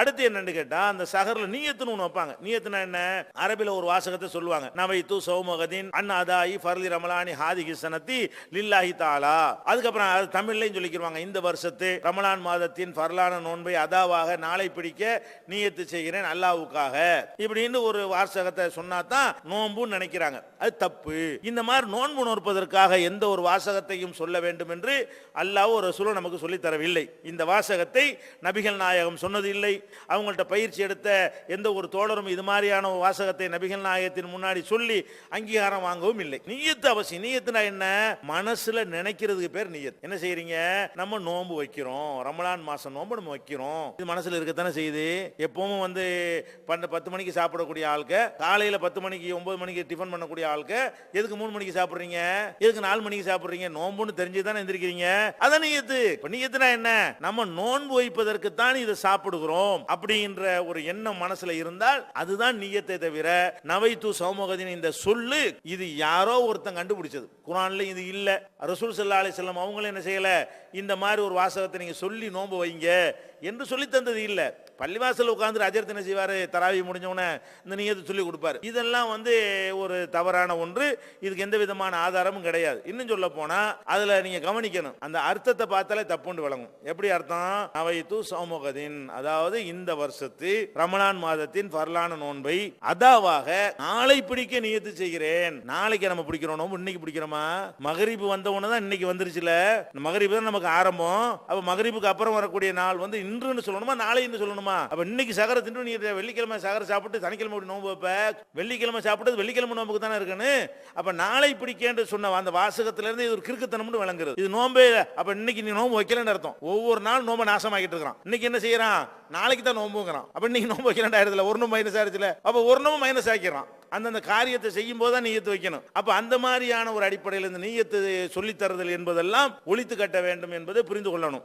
அடுத்து என்னன்னு கேட்டா அந்த சஹர்ல நியத்துன்னு ஒன்று வைப்பாங்க. நியத்துனா என்ன? அரபில ஒரு வாசகத்தை சொல்லுவாங்க. நவைத்து சௌமகதின் அன்னாதாயி ஃபர்லி ரமலானி ஹாதிகி சனத்தி லில்லாஹி தஆலா. அதுக்கப்புறம் அது தமிழ்லையும் சொல்லிக்கிடுவாங்க. இந்த வருஷத்து ரமலான் மாதத்தின் ஃபர்லான நோன்பை அதாவாக நாளை பிடிக்க நியத்து செய்கிறேன் அல்லாஹ்வுக்காக. இப்படின்னு ஒரு வாசகத்தை சொன்னா தான் நோன்புன்னு நினைக்கிறாங்க. அது தப்பு. இந்த மாதிரி நோன்பு நோற்பதற்காக எந்த ஒரு வாசகத்தையும் சொல்ல வேண்டும் என்று அல்லாஹ் ஒரு ரசூலும் நமக்கு சொல்லி தரவில்லை. இந்த வாசகத்தை நபிகள் நாயகம் சொன்னது இல்லை. அவங்கள்ட்ட பயிற்சி எடுத்த எந்த ஒரு தோழரும் இது மாதிரியான ஒரு வாசகத்தை நபிகள் நாயகத்தின் முன்னாடி சொல்லி அங்கீகாரம் வாங்கவும் இல்லை. நியத்து அவசியம். நியத்துனா என்ன? மனசுல நினைக்கிறதுக்கு பேர் நியத். என்ன செய்யறீங்க? நம்ம நோன்பு வைக்கிறோம், ரமலான் மாசம் நோன்பு நம்ம வைக்கிறோம். இது மனசுல இருக்கத்தானே செய்யுது. எப்பவும் 10 மணிக்கு சாப்பிடக்கூடிய ஆளுக்க, காலையில 10 மணிக்கு 9 மணிக்கு டிஃபன் பண்ணக்கூடிய ஆளுக்க, எதுக்கு 3 மணிக்கு சாப்பிடுறீங்க? எதுக்கு 4 மணிக்கு சாப்பிடுறீங்க? நோன்புன்னு தெரிஞ்சுதானே எந்திரிக்கிறீங்க. அதான் நியத்து. இப்ப நியத்துனா என்ன? நம்ம நோன்பு வைப்பதற்கு தான் இதை சாப்பிடுகிறோம் அப்படின்ற ஒரு எண்ணம் மனசுல இருந்தால் அதுதான் நியத்தை தவிர நவைத்து சௌமகதின் இந்த சொல்லு இது யாரோ ஒருத்தன் கண்டுபிடிச்சது. குர்ஆன்ல இது இல்ல. ரசூல் ஸல்லல்லாஹு அலைஹி வஸல்லம் அவங்களும் என்ன செய்யல, இந்த மாதிரி ஒரு வாசகத்தை நீங்க சொல்லி நோன்பு வைங்க என்று சொல்லி தந்தது இல்ல. பள்ளிவாசல் உட்கார்ந்து அஜர்த் என்ன செய்வாரு? தராவி முடிஞ்ச உடனே இந்த நியத்தை சொல்லி கொடுப்பாரு. இதெல்லாம் ஒரு தவறான ஒன்று. இதுக்கு எந்த விதமான ஆதாரமும் கிடையாது. இன்னும் சொல்ல போனா அதுல நீங்க கவனிக்கணும், அந்த அர்த்தத்தை பார்த்தாலே தப்புண்டு விளங்கும். எப்படி அர்த்தம்? நவைத்து சௌமகதின், அதாவது இந்த வருஷத்து ரமலான் மாதத்தின் ஃபர்லான நோன்பை அதாவாக நாளை பிடிக்க நியத்து செய்கிறேன். நாளைக்கு நம்ம பிடிக்கிறோம் நோன்பு, இன்னைக்கு பிடிக்கிறோமா? மகரிபு வந்த உடனே தான் இன்னைக்கு வந்துருச்சுல. மகரிபு தான் நமக்கு ஆரம்பம். அப்ப மகரிபுக்கு அப்புறம் வரக்கூடிய நாள் இன்றுன்னு சொல்லணுமா நாளைன்னு சொல்லணுமா? அப்ப இன்னைக்கு சகர தின்று நீ வெள்ளிக்கிழமை சகர சாப்பிட்டு சனிக்கிழமை நோன்பு வைப்ப. வெள்ளிக்கிழமை சாப்பிட்டது வெள்ளிக்கிழமை நோம்புக்கு தானே இருக்குன்னு. அப்ப நாளை பிடிக்கேன்னு சொன்ன அந்த வாசகத்துல இருந்து இது ஒரு கிறுக்குத்தனம்னு விளங்குறது. இது நோம்பே. அப்ப இன்னைக்கு நீ நோம்பு வைக்கலன்னு அர்த்தம். ஒவ்வொரு நாள் நோம்பை நாசமாக்கிட்டு இருக்கான். இன்னைக்கு என்ன செய்யறான்? நாளைக்கு தான் நோம்புங்கிறான். அப்ப இன்னைக்கு நோம்பு வைக்கலன்னு ஆயிரத்துல ஒரு நோம்பு மைனஸ் ஆயிடுச்சுல. அப்ப ஒரு நோம்பு மைனஸ் ஆக்கிறான். அந்தந்த காரியத்தை செய்யும் போது தான் நியத்து வைக்கணும். அப்ப அந்த மாதிரியான ஒரு அடிப்படையில் இந்த நியத்து சொல்லித் தருதல் என்பதெல்லாம் ஒழித்து கட்ட வேண்டும் என்பதை புரிந்து கொள்ளணும்.